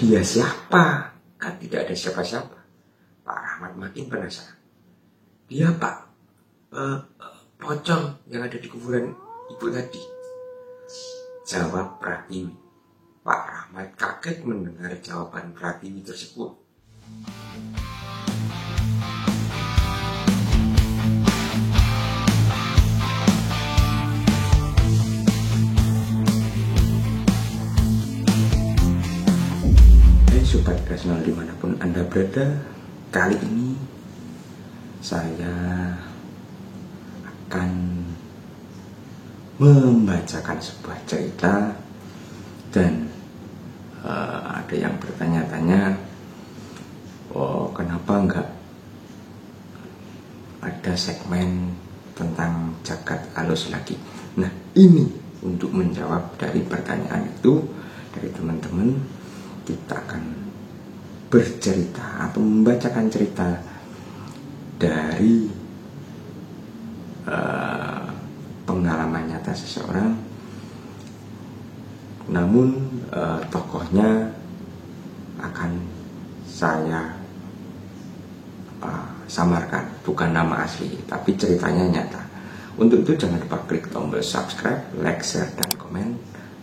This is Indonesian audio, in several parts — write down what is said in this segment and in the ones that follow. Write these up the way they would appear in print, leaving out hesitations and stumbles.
Dia siapa? Kan tidak ada siapa-siapa. Pak Rahmat makin penasaran. Dia Pak, pocong yang ada di kuburan ibu tadi, jawab Pratiwi. Pak Rahmat kaget mendengar jawaban Pratiwi tersebut. Sobat Rasional dimanapun Anda berada, kali ini saya akan membacakan sebuah cerita. Dan ada yang bertanya-tanya, kenapa enggak ada segmen tentang jagat halus lagi. Nah, ini untuk menjawab dari pertanyaan itu dari teman-teman, kita akan bercerita atau membacakan cerita dari pengalaman nyata seseorang, namun tokohnya akan saya samarkan, bukan nama asli, tapi ceritanya nyata. Untuk itu jangan lupa klik tombol subscribe, like, share, dan komen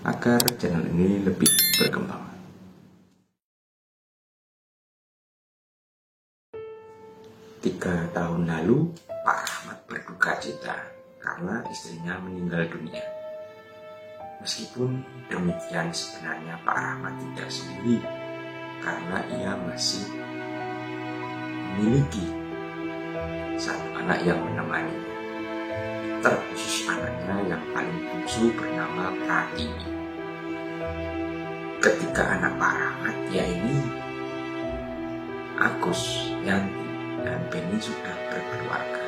agar channel ini lebih berkembang. Tiga tahun lalu, Pak Rahmat berduka cita karena istrinya meninggal dunia. Meskipun demikian, sebenarnya Pak Rahmat tidak sendiri karena ia masih memiliki satu anak yang menemaninya, terkhusus anaknya yang paling bungsu bernama Pratiwi. Ketika anak Pak Rahmat, yaitu Agus, Yanti, dan Beni sudah berkeluarga,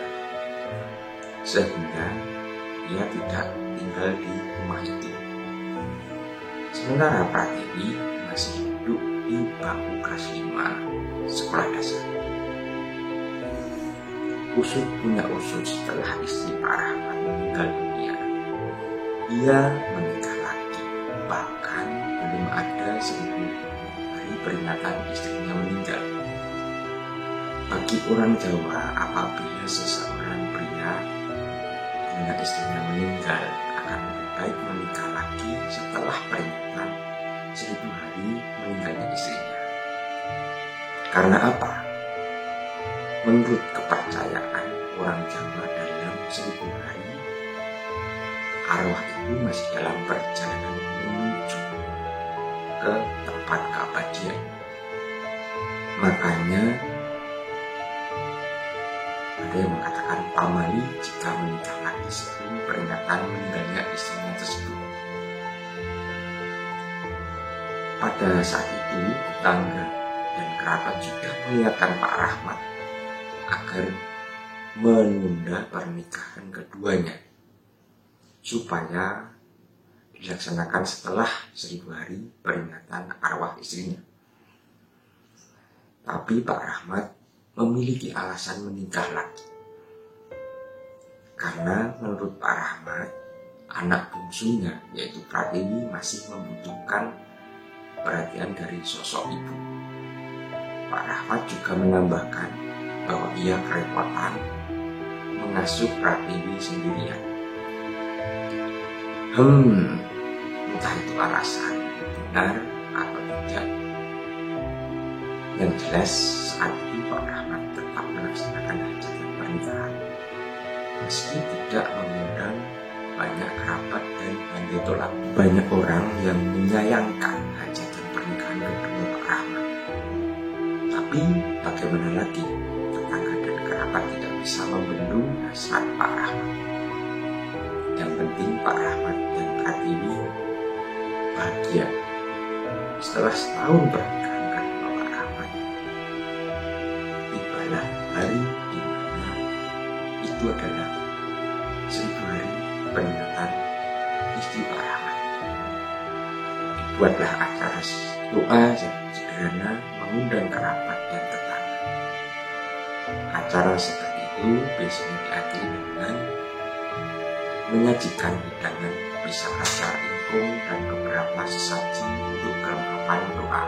sehingga ia tidak tinggal di rumah itu. Sementara Pratiwi masih duduk di bangku kelas 5 sekolah dasar. Usut punya usut, setelah istri Pak Rahmat meninggal dunia, ia menikah lagi. Bahkan belum ada 1000 hari peringatan istrinya meninggal. Bagi orang Jawa, apabila seseorang pria dengan istrinya meninggal, akan lebih baik menikah lagi setelah peringatan 1000 hari meninggalnya istrinya. Karena apa? Menurut kepercayaan orang Jawa, dalam 1000 hari arwah itu masih dalam perjalanan menuju ke tempat keabadian. Makanya ada yang mengatakan pamali jika menikah lagi sebelum peringatan meninggalnya istrinya tersebut. Pada saat itu, tetangga dan kerabat sudah mengingatkan Pak Rahmat agar menunda pernikahan keduanya supaya dilaksanakan setelah 1000 hari peringatan arwah istrinya. Tapi Pak Rahmat memiliki alasan menikah lagi, karena menurut Pak Rahmat, anak bungsunya yaitu Pratiwi masih membutuhkan perhatian dari sosok ibu. Pak Rahmat juga menambahkan bahwa ia kerepotan mengasuh Pratiwi sendirian. Entah itu alasan benar atau tidak. Yang jelas saat itu Pak Rahmat tetap melaksanakan hajatan pernikahan, meski tidak mengundang banyak kerabat dan bandai tolak. Banyak orang yang menyayangkan hajatan pernikahan kedua Pak Rahmat. Tapi bagaimana lagi, tetangga dan kerabat tidak bisa membendung hasrat Pak Rahmat. Yang penting Pak Rahmat dan Pratiwi bahagia. Setelah setahun pernikahan kedua Pak Rahmat, tibalah hari di mana itu adalah 1000 hari peringatan istri Pak Rahmat. Dibuatlah acara doa sederhana mengundang kerabat dan tetangga. Acara seperti itu biasanya diakhiri dengan menyajikan hidangan pisang rasa ingkung dan beberapa sesaji untuk kelengkapan doa.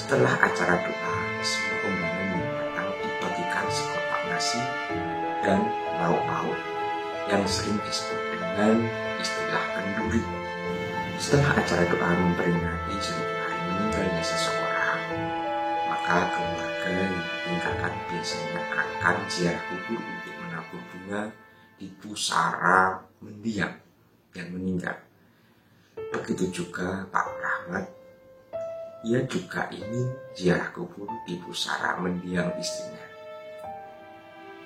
Setelah acara doa, semua undangan yang datang dibagikan sekotak nasi dan lauk pauk yang sering disebut dengan istilah kenduri. Setelah acara doa memperingati 1000 hari meninggalnya seseorang, maka keluarga yang ditinggalkan biasanya akan ziarah kubur untuk menabur bunga di pusara mendiang yang meninggal. Begitu juga Pak Rahmat, ia juga ingin ziarah kubur di pusara mendiang istrinya.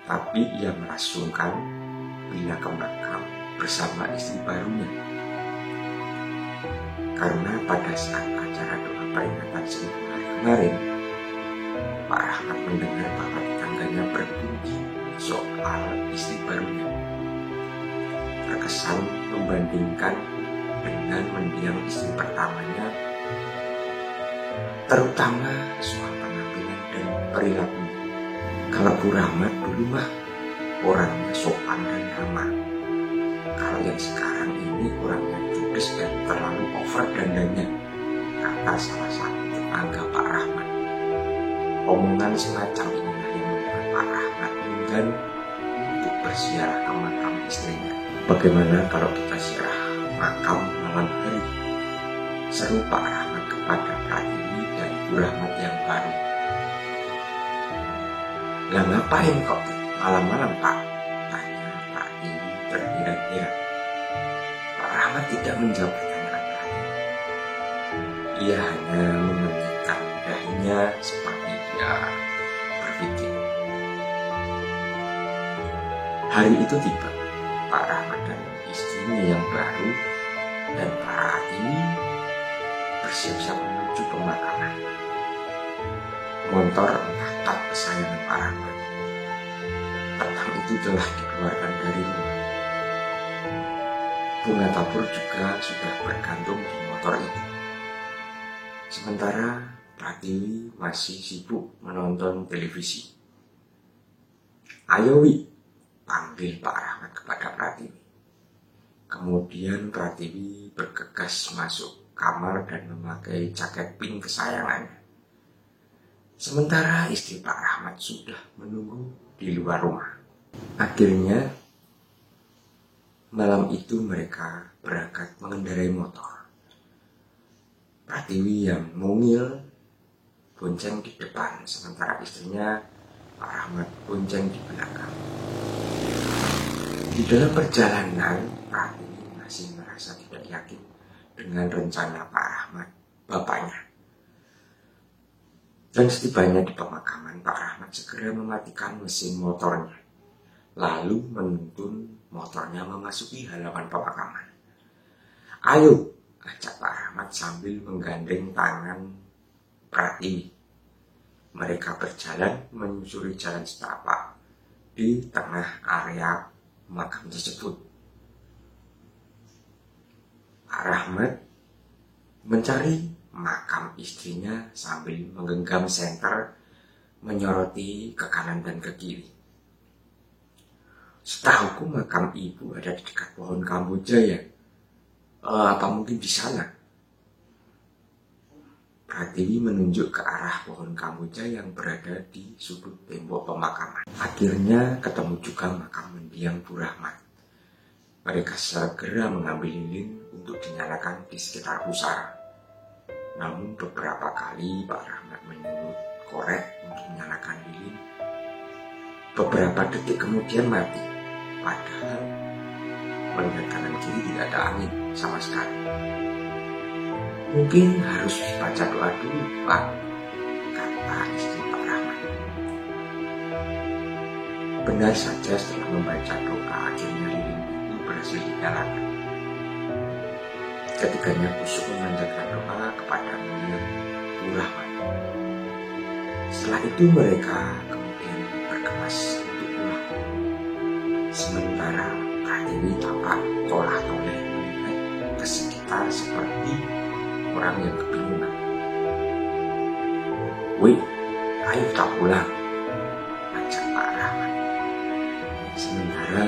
Tapi ia merangsungkan pindah ke makam bersama istri barunya. Karena pada saat acara doa peringatan 1000 hari kemarin, Pak Rahmat mendengar bahwa tetangganya berbunyi soal istri barunya. Terkesan membandingkan dengan mendiang istri pertamanya, terutama soal penampilan dan perilakunya. Kalau Bu Rahmat dulu mah orangnya sopan dan ramah. Kalau yang sekarang ini orangnya judes dan terlalu over dandannya, kata salah satu tetangga Pak Rahmat. Omongan semacam inilah yang membuat Pak Rahmat enggan untuk berziarah ke makam istrinya. Bagaimana kalau kita ziarah makam malam hari? Seru Pak Rahmat kepada Pratiwi dan Bu Rahmat yang baru. Lah ngapain kok malam-malam Pak? Tanya Pratiwi terheran-heran. Pak Rahmat tidak menjawab pertanyaan Pratiwi. Ia hanya mengernyitkan dahinya seperti dia berpikir. Hari itu tiba, Pak Rahmat dan istrinya yang baru dan Pratiwi bersiap-siap menuju pemakaman. Motor entah tak kesayangan Pak Rahmat petang itu telah dikeluarkan dari rumah. Bunga tabur juga sudah bergantung di motor itu. Sementara Pratiwi masih sibuk menonton televisi. "Ayo Wi," panggil Pak Rahmat kepada Pratiwi. Kemudian Pratiwi bergegas masuk kamar dan memakai jaket pink kesayangannya. Sementara istri Pak Rahmat sudah menunggu di luar rumah. Akhirnya malam itu mereka berangkat mengendarai motor. Pratiwi yang mungil bonceng di depan, sementara istrinya Pak Rahmat bonceng di belakang. Di dalam perjalanan, Pratiwi masih merasa tidak yakin dengan rencana Pak Rahmat, bapaknya. Dan setibanya di pemakaman, Pak Rahmat segera mematikan mesin motornya, lalu menuntun motornya memasuki halaman pemakaman. "Ayo," ajak Pak Rahmat sambil menggandeng tangan Pratiwi. Mereka berjalan menyusuri jalan setapak di tengah area makam tersebut. Pak Rahmat mencari makam istrinya sambil menggenggam senter, menyoroti ke kanan dan ke kiri. "Setahuku makam ibu ada di dekat pohon kamboja ya. Apa mungkin di sana?" Pratiwi menunjuk ke arah pohon kamboja yang berada di sudut tembok pemakaman. Akhirnya ketemu juga makam mendiang Bu Rahmat. Mereka segera mengambil lilin untuk dinyalakan di sekitar pusara. Namun beberapa kali Pak Rahmat menyulut korek untuk menyalakan lilin. Beberapa detik kemudian mati. Padahal melihat kanan kiri tidak ada angin sama sekali. "Mungkin harus baca doa dulu, Pak," kata istri Pak Rahmat. Benar saja, setelah membaca doa akhirnya lilin itu berhasil dinyalakan. Ketiganya khusyuk memanjatkan doa kepada mendiang Bu Rahmat. Setelah itu mereka kemudian berkemas untuk pulang. Sementara Pratiwi tampak tolah-toleh melihat ke sekitar seperti orang yang kebingungan. "Wih, ayo kita pulang," ajak Pak Rahmat. Sementara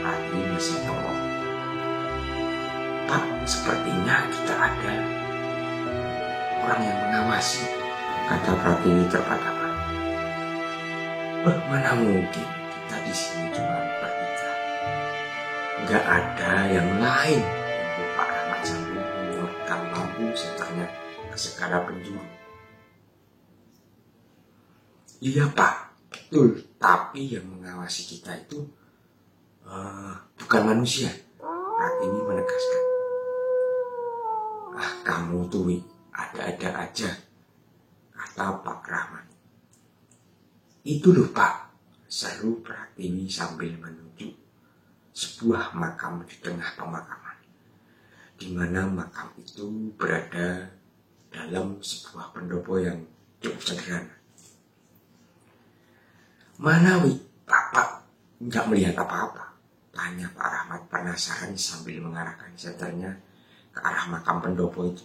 Pratiwi masih ngomong, "Pak, sepertinya kita ada orang yang mengawasi." Kata Pratiwi terbata-bata. Mana mungkin kita di sini cuma bertiga. Nggak ada yang lain. Ibu Pak Rahmat sambil menyorotkan lampu senternya ke segala penjuru. Iya Pak, betul. Tapi yang mengawasi kita itu bukan manusia. Pratiwi menegaskan. Kamu tuh ada-ada aja, kata Pak Rahmat. Itu loh Pak, seru Pratiwi sambil menunjuk sebuah makam di tengah pemakaman, di mana makam itu berada dalam sebuah pendopo yang cukup sederhana. Mana Bapak nggak melihat apa-apa? Tanya Pak Rahmat penasaran sambil mengarahkan senternya ke arah makam pendopo itu.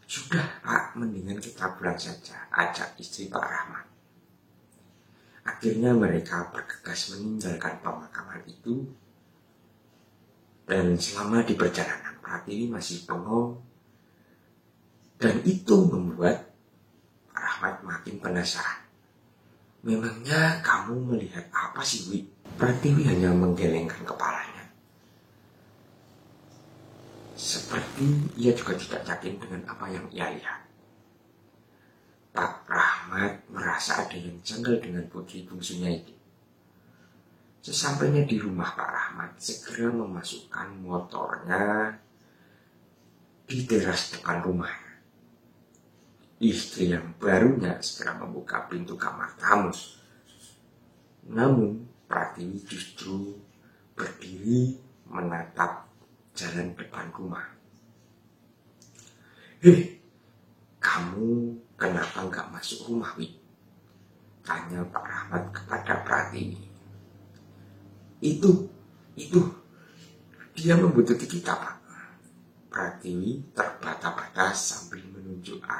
Sudah Pak, mendingan kita pulang saja, ajak istri Pak Rahmat. Akhirnya mereka bergegas meninggalkan pemakaman itu. Dan selama di perjalanan Pratiwi masih bengong. Dan itu membuat Pak Rahmat makin penasaran. Memangnya kamu melihat apa sih Wi? Pratiwi hanya menggelengkan kepalanya. Seperti ia juga tidak yakin dengan apa yang ia lihat. Pak Rahmat merasa ada yang janggal dengan putri bungsunya itu. Sesampainya di rumah, Pak Rahmat segera memasukkan motornya di teras depan rumahnya. Istri yang barunya segera membuka pintu kamar tamu. Namun Pratiwi justru berdiri menatap jalan depan rumah. Kamu kenapa nggak masuk rumah, Wi? Tanya Pak Rahmat kepada Pratiwi. Itu, dia membutuhkan kita, Pak. Pratiwi terbata-bata sambil menunjuk ke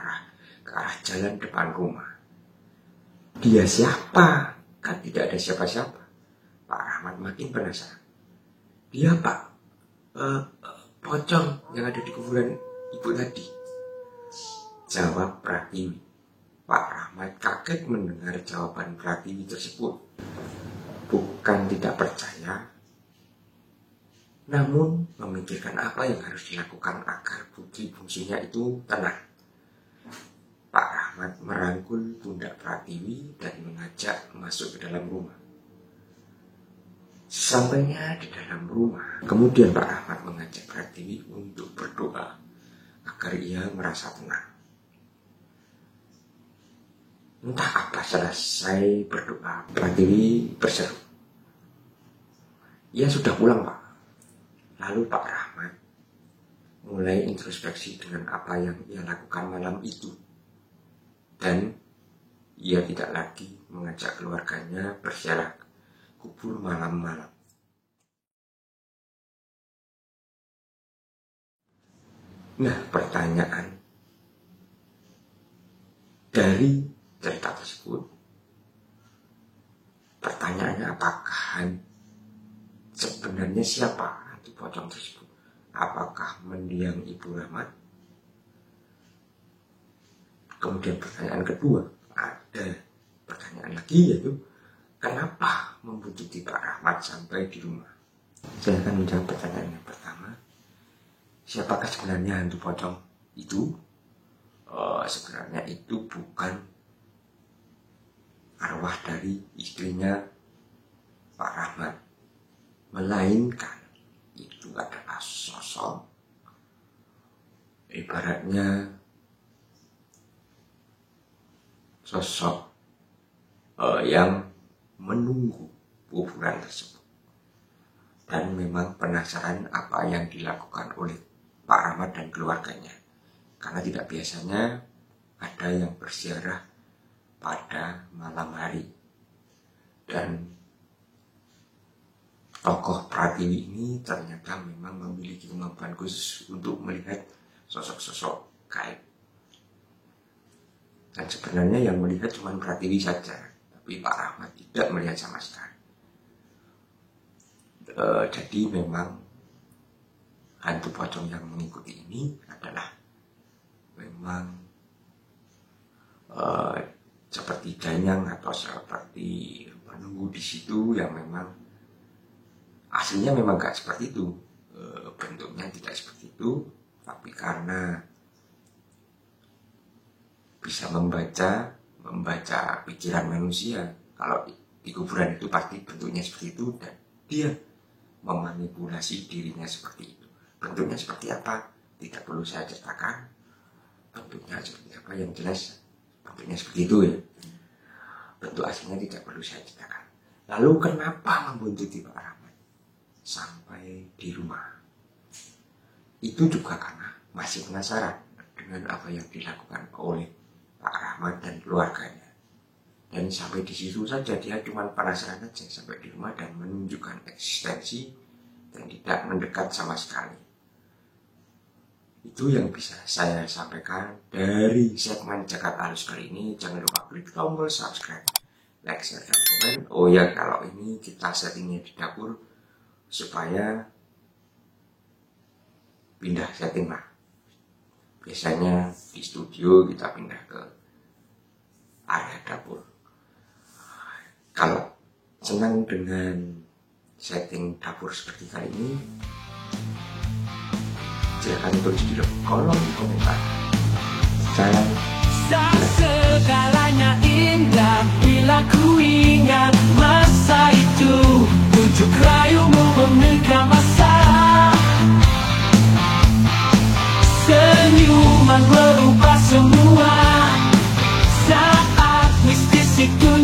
arah jalan depan rumah. Dia siapa? Kan tidak ada siapa-siapa. Pak Rahmat makin penasaran. Dia Pak, pocong yang ada di kuburan ibu tadi. Jawab Pratiwi. Pak Rahmat kaget mendengar jawaban Pratiwi tersebut. Bukan tidak percaya, namun memikirkan apa yang harus dilakukan agar putri bungsunya itu tenang. Pak Rahmat merangkul pundak Pratiwi dan mengajak masuk ke dalam rumah. Sampainya di dalam rumah, kemudian Pak Rahmat mengajak Pratiwi untuk berdoa agar ia merasa tenang. Entah apa selesai berdoa, Pratiwi berseru. Ia sudah pulang, Pak. Lalu Pak Rahmat mulai introspeksi dengan apa yang ia lakukan malam itu. Dan ia tidak lagi mengajak keluarganya berziarah kubur malam-malam. Nah, pertanyaan dari cerita tersebut, pertanyaannya apakah sebenarnya siapa hantu pocong tersebut? Apakah mendiang Ibu Rahmat? Kemudian pertanyaan kedua, ada pertanyaan lagi, yaitu kenapa membujuki Pak Rahmat sampai di rumah? Saya akan menjawab pertanyaan yang pertama. Siapakah sebenarnya hantu pocong itu? Sebenarnya itu bukan arwah dari istrinya Pak Rahmat, melainkan itu adalah sosok, ibaratnya sosok yang menunggu kuburan tersebut dan memang penasaran apa yang dilakukan oleh Pak Rahmat dan keluarganya, karena tidak biasanya ada yang berziarah pada malam hari. Dan tokoh Pratiwi ini ternyata memang memiliki kemampuan khusus untuk melihat sosok-sosok gaib. Dan sebenarnya yang melihat cuma Pratiwi saja, tapi Pak Rahmat tidak melihat sama sekali. Jadi memang hantu pocong yang mengikuti ini adalah memang danyang atau seperti menunggu di situ yang memang aslinya memang gak seperti itu, bentuknya tidak seperti itu, tapi karena bisa membaca pikiran manusia, kalau di kuburan itu pasti bentuknya seperti itu, dan dia memanipulasi dirinya seperti itu. Bentuknya seperti apa tidak perlu saya ceritakan, bentuknya seperti apa yang jelas bentuknya seperti itu ya. Bentuk aslinya tidak perlu saya ceritakan. Lalu kenapa membuntuti Pak Rahmat sampai di rumah? Itu juga karena masih penasaran dengan apa yang dilakukan oleh Pak Rahmat dan keluarganya. Dan sampai di situ saja, dia cuma penasaran saja sampai di rumah dan menunjukkan eksistensi dan tidak mendekat sama sekali. Itu yang bisa saya sampaikan dari segmen Jakarta Halus kali ini. Jangan lupa klik tombol subscribe, like, share, dan komen. Oh ya, kalau ini kita settingnya di dapur supaya pindah setting lah. Biasanya di studio kita pindah ke area dapur. Kalau senang dengan setting dapur seperti kali ini, silakan tulis di kolom komentar. Segalanya indah bila ku ingat masa itu, bujuk rayumu memegang masa, senyuman merubah semua saat mistis itu.